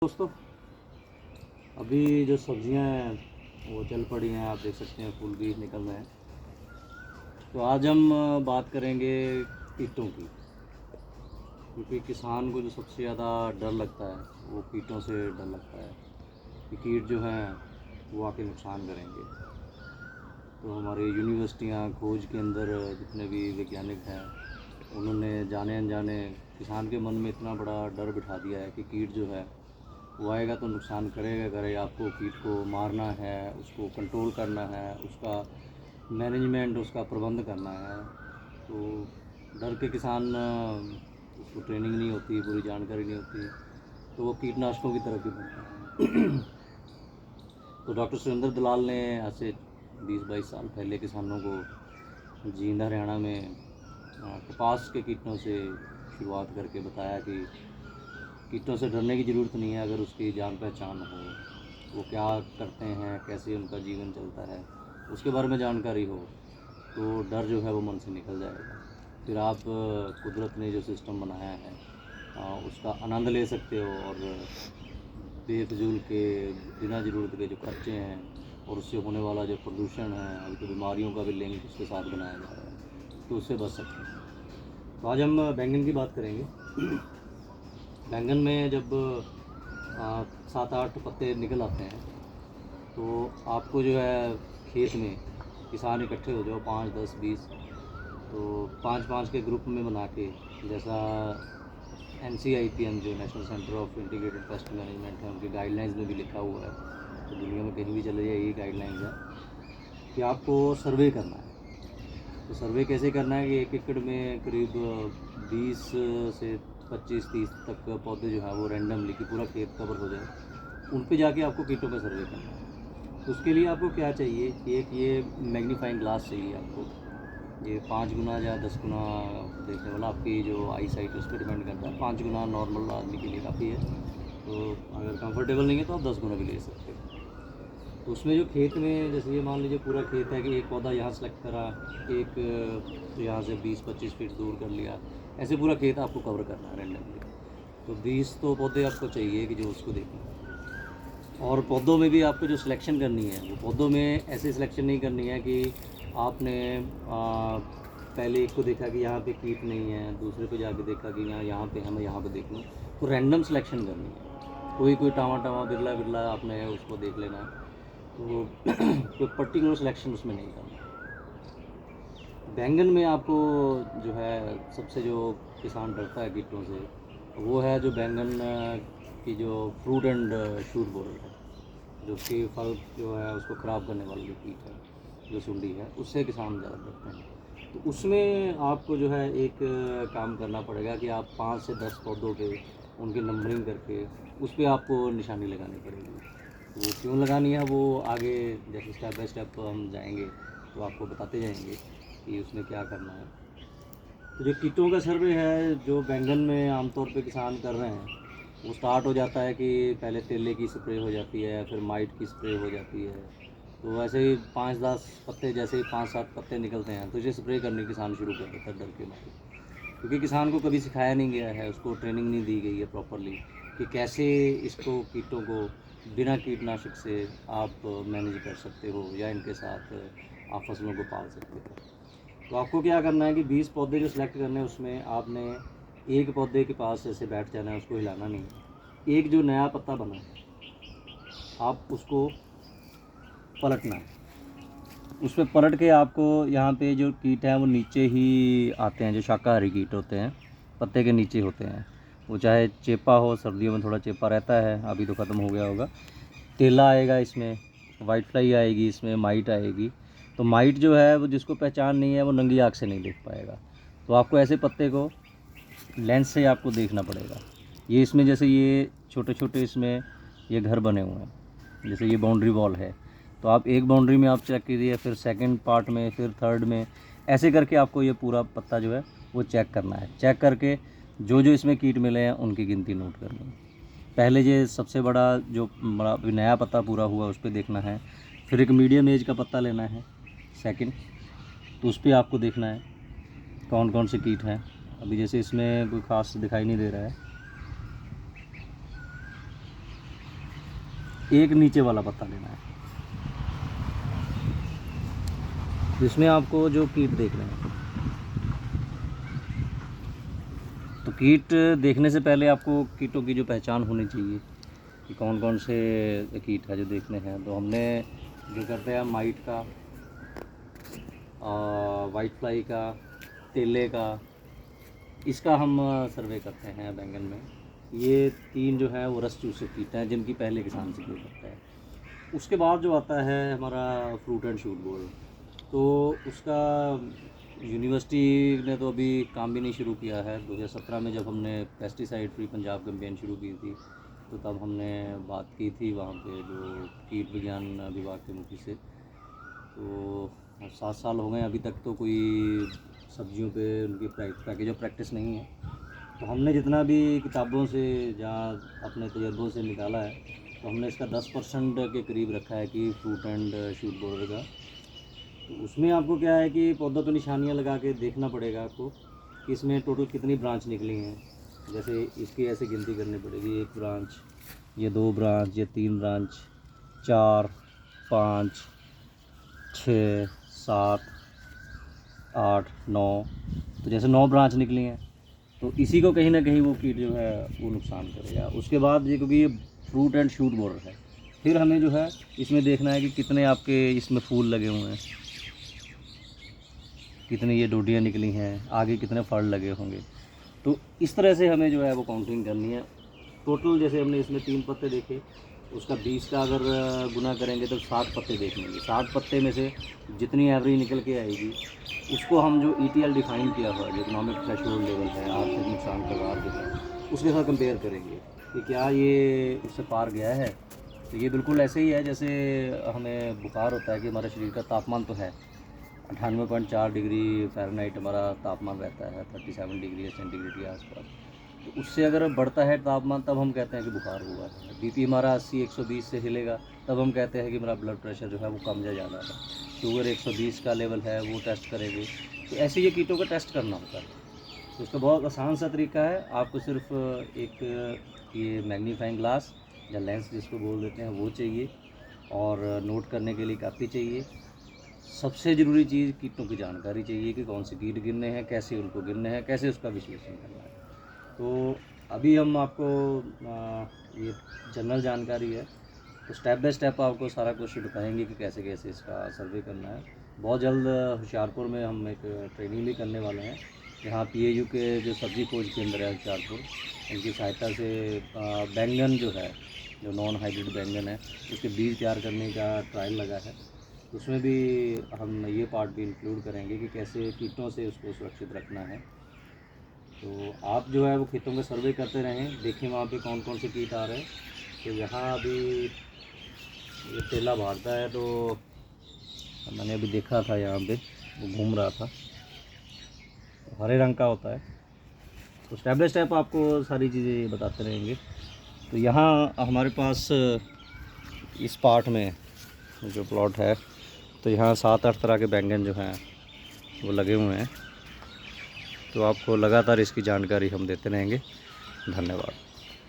दोस्तों, अभी जो सब्जियां हैं वो चल पड़ी हैं। आप देख सकते हैं फूल भी निकल रहे हैं। तो आज हम बात करेंगे कीटों की, क्योंकि किसान को जो सबसे ज़्यादा डर लगता है वो कीटों से डर लगता है कि कीट जो हैं वो आके नुकसान करेंगे। तो हमारी यूनिवर्सिटियां खोज के अंदर जितने भी वैज्ञानिक हैं उन्होंने जाने अनजाने किसान के मन में इतना बड़ा डर बिठा दिया है कि कीट जो है वो आएगा तो नुकसान करेगा। आपको कीट को मारना है, उसको कंट्रोल करना है, उसका मैनेजमेंट, उसका प्रबंध करना है। तो डर के किसान उसको ट्रेनिंग नहीं होती, पूरी जानकारी नहीं होती, तो वो कीटनाशकों की तरफ भी बढ़ता है। तो डॉक्टर सुरेंद्र दलाल ने आज से 20-22 साल पहले किसानों को जींद हरियाणा में कपास के कीटों से शुरुआत करके बताया कि कीटों से डरने की ज़रूरत नहीं है अगर उसकी जान पहचान हो, वो क्या करते हैं, कैसे उनका जीवन चलता है, उसके बारे में जानकारी हो, तो डर जो है वो मन से निकल जाएगा। फिर आप कुदरत ने जो सिस्टम बनाया है उसका आनंद ले सकते हो, और बेफजूल के बिना ज़रूरत के जो खर्चे हैं और उससे होने वाला जो प्रदूषण है, अभी तो बीमारियों का भी लिंक उसके साथ बनाया जा रहा है, तो उससे बच सकते हैं। तो आज हम बैंगन की बात करेंगे। बैंगन में जब 7-8 पत्ते निकल आते हैं तो आपको जो है खेत में किसान इकट्ठे हो जाओ, 5, 10, 20, तो 5-5 के ग्रुप में बना के, जैसा NCIPM जो national centre of integrated pest management है उनकी गाइडलाइंस में भी लिखा हुआ है, तो दुनिया में कहीं भी चले जाए यही गाइडलाइंस है कि आपको सर्वे करना है। तो सर्वे कैसे करना है कि 1 एकड़ में करीब 20 से 25-30 तक पौधे जो है वो रैंडमली कि पूरा खेत कवर हो जाए, उन पे जाके आपको कीटों का सर्वे करना है। तो उसके लिए आपको क्या चाहिए कि एक ये मैग्नीफाइंग ग्लास चाहिए आपको, ये 5 गुना या 10 गुना देखने वाला, आपकी जो आई साइट उस पर डिपेंड करता है। 5 गुना नॉर्मल आदमी के लिए काफ़ी है, तो अगर कंफर्टेबल नहीं है तो आप 10 गुना भी ले सकते हो। तो उसमें जो खेत में, जैसे ये मान लीजिए पूरा खेत है कि एक पौधा यहाँ सेलेक्ट करा, एक यहाँ से 20-25 फीट दूर कर लिया, ऐसे पूरा खेत आपको कवर करना है रैंडमली। तो 20 तो पौधे आपको चाहिए कि जो उसको देखें। और पौधों में भी आपको जो सिलेक्शन करनी है वो पौधों में ऐसे सिलेक्शन नहीं करनी है कि आपने पहले एक को देखा कि यहाँ पे कीट नहीं है, दूसरे पे जाके देखा कि यहाँ पे है, मैं यहाँ पे देख लूँ। तो रैंडम सिलेक्शन करनी है, कोई टावा टावा बिरला बिरला आपने उसको देख लेना है, तो कोई पर्टिकुलर सिलेक्शन उसमें नहीं करना। बैंगन में आपको जो है सबसे जो किसान डरता है कीटों से वो है जो बैंगन की जो फ्रूट एंड शूट बोरर है, जो उसकी फल जो है उसको ख़राब करने वाली जो कीट है, जो सुंडी है, उससे किसान ज़्यादा डरते हैं। तो उसमें आपको जो है एक काम करना पड़ेगा कि आप 5 से 10 पौधों पे उनकी नंबरिंग करके उस पर आपको निशानी लगानी पड़ेगी। तो वो क्यों लगानी है वो आगे जैसे स्टेप बाय स्टेप हम जाएंगे तो आपको बताते जाएंगे कि उसमें क्या करना है। तो जो कीटों का सर्वे है जो बैंगन में आमतौर पे किसान कर रहे हैं, वो स्टार्ट हो जाता है कि पहले तेले की स्प्रे हो जाती है, फिर माइट की स्प्रे हो जाती है। तो वैसे ही 5-10 पत्ते, जैसे ही 5-7 पत्ते निकलते हैं तो इसे स्प्रे करने किसान शुरू कर देता है डर के मारे, क्योंकि किसान को कभी सिखाया नहीं गया है, उसको ट्रेनिंग नहीं दी गई है प्रॉपरली कि कैसे इसको कीटों को बिना कीटनाशक से आप मैनेज कर सकते हो या इनके साथ आप फसलों को पाल सकते हो। तो आपको क्या करना है कि 20 पौधे जो सिलेक्ट करने हैं उसमें आपने एक पौधे के पास ऐसे बैठ जाना है, उसको हिलाना नहीं है। एक जो नया पत्ता बना है आप उसको पलटना है, उस पर पलट के आपको यहाँ पे जो कीट हैं वो नीचे ही आते हैं, जो शाकाहारी कीट होते हैं पत्ते के नीचे होते हैं। वो चाहे चेपा हो, सर्दियों में थोड़ा चेपा रहता है, अभी तो ख़त्म हो गया होगा। तेला आएगा इसमें, वाइट फ्लाई आएगी, इसमें माइट आएगी। तो माइट जो है वो जिसको पहचान नहीं है वो नंगी आँख से नहीं देख पाएगा। तो आपको ऐसे पत्ते को लेंस से आपको देखना पड़ेगा। ये इसमें जैसे ये छोटे छोटे इसमें ये घर बने हुए हैं, जैसे ये बाउंड्री वॉल है, तो आप एक बाउंड्री में आप चेक कीजिए, फिर सेकंड पार्ट में, फिर थर्ड में, ऐसे करके आपको ये पूरा पत्ता जो है वो चेक करना है। चेक करके जो जो इसमें कीट मिले हैं उनकी गिनती नोट करनी है। पहले ये सबसे बड़ा जो बड़ा नया पत्ता पूरा हुआ उस पर देखना है, फिर एक मीडियम एज का पत्ता लेना है सेकंड, तो उस पर आपको देखना है कौन कौन से कीट हैं। अभी जैसे इसमें कोई ख़ास दिखाई नहीं दे रहा है, एक नीचे वाला पत्ता लेना है। इसमें आपको जो कीट देख रहे हैं, तो कीट देखने से पहले आपको कीटों की जो पहचान होनी चाहिए कि कौन कौन से कीट है जो देखने हैं। तो हमने जो करते हैं माइट का, वाइट फ्लाई का, तेले का, इसका हम सर्वे करते हैं बैंगन में। ये 3 जो है वो रस चूसे कीट हैं जिनकी पहले किसान से करता है। उसके बाद जो आता है हमारा फ्रूट एंड शूट बोर्ड, तो उसका यूनिवर्सिटी ने तो अभी काम भी नहीं शुरू किया है। 2017 में जब हमने पेस्टिसाइड फ्री पंजाब कैंपेन शुरू की थी, तो तब हमने बात की थी वहाँ पे जो कीट विज्ञान विभाग के मुखी से। तो 7 साल हो गए, अभी तक तो कोई सब्जियों पे उनकी पैकेज ऑफ प्रैक्टिस नहीं है। तो हमने जितना भी किताबों से या अपने तजर्बों से निकाला है, तो हमने इसका 10% के करीब रखा है कि फ्रूट एंड शूट बोर्डर का। तो उसमें आपको क्या है कि पौधों पे निशानियाँ लगा के देखना पड़ेगा आपको कि इसमें टोटल कितनी ब्रांच निकली हैं। जैसे इसकी ऐसे गिनती करनी पड़ेगी, 1 ब्रांच, ये 2 ब्रांच, ये 3 ब्रांच, 4, 5, 6, 7, 8, 9। तो जैसे 9 ब्रांच निकली हैं, तो इसी को कहीं ना कहीं वो कीट जो है वो नुकसान करेगा। उसके बाद ये, क्योंकि ये फ्रूट एंड शूट बोर्डर है, फिर हमें जो है इसमें देखना है कि कितने आपके इसमें फूल लगे हुए हैं, कितनी ये डोडियाँ निकली हैं, आगे कितने फल लगे होंगे। तो इस तरह से हमें जो है वो काउंटिंग करनी है। टोटल जैसे हमने इसमें 3 पत्ते देखे, उसका 20 का अगर गुना करेंगे तो 60 पत्ते देख लेंगे। 60 पत्ते में से जितनी एवरेज निकल के आएगी, उसको हम जो ETL डिफ़ाइन किया हुआ है, जो इकोनॉमिक थ्रेशोल्ड लेवल है, आर्थिक नुकसान प्रभार जो है, उसके साथ कंपेयर करेंगे कि क्या ये उससे पार गया है। तो ये बिल्कुल ऐसे ही है जैसे हमें बुखार होता है कि हमारे शरीर का तापमान तो है 98.4 डिग्री फ़ारेनहाइट हमारा तापमान रहता है, 37 डिग्री सेंटीग्रेड के आसपास। तो उससे अगर बढ़ता है तापमान, तब हम कहते हैं कि बुखार हुआ है। BP हमारा 80-120 से हिलेगा, तब हम कहते हैं कि मेरा ब्लड प्रेशर जो है वो कम या ज़्यादा है। शुगर 120 का लेवल है, वो टेस्ट करेंगे। तो ऐसे ये कीटों का टेस्ट करना होता है। तो उसका बहुत आसान सा तरीका है, आपको सिर्फ एक ये मैग्नीफाइंग ग्लास या लेंस जिसको बोल देते हैं वो चाहिए, और नोट करने के लिए कापी चाहिए। सबसे ज़रूरी चीज़ कीटों की जानकारी चाहिए कि कौन से कीट गिनने हैं, कैसे उनको गिनने हैं, कैसे उसका विश्लेषण करना है। तो अभी हम आपको ये जनरल जानकारी है, तो स्टेप बाय स्टेप आपको सारा कुछ बताएंगे कि कैसे कैसे इसका सर्वे करना है। बहुत जल्द होशियारपुर में हम एक ट्रेनिंग भी करने वाले हैं, जहाँ PAU के जो सब्जी खोज केंद्र है होशियारपुर, उनकी सहायता से बैंगन जो है, जो नॉन हाइब्रिड बैंगन है, उसके बीज तैयार करने का ट्रायल लगा है। उसमें भी हम ये पार्ट भी इंक्लूड करेंगे कि कैसे कीटों से उसको सुरक्षित रखना है। तो आप जो है वो खेतों का सर्वे करते रहें, देखें वहाँ पे कौन कौन से कीट आ रहे हैं। तो यहाँ अभी ये तेला भागता है, तो मैंने अभी देखा था यहाँ पे वो घूम रहा था, तो हरे रंग का होता है। तो स्टेप बाय स्टेप आपको सारी चीज़ें बताते रहेंगे। तो यहाँ हमारे पास इस पार्ट में जो प्लॉट है, तो यहाँ 7-8 तरह के बैंगन जो हैं वो लगे हुए हैं। तो आपको लगातार इसकी जानकारी हम देते रहेंगे। धन्यवाद।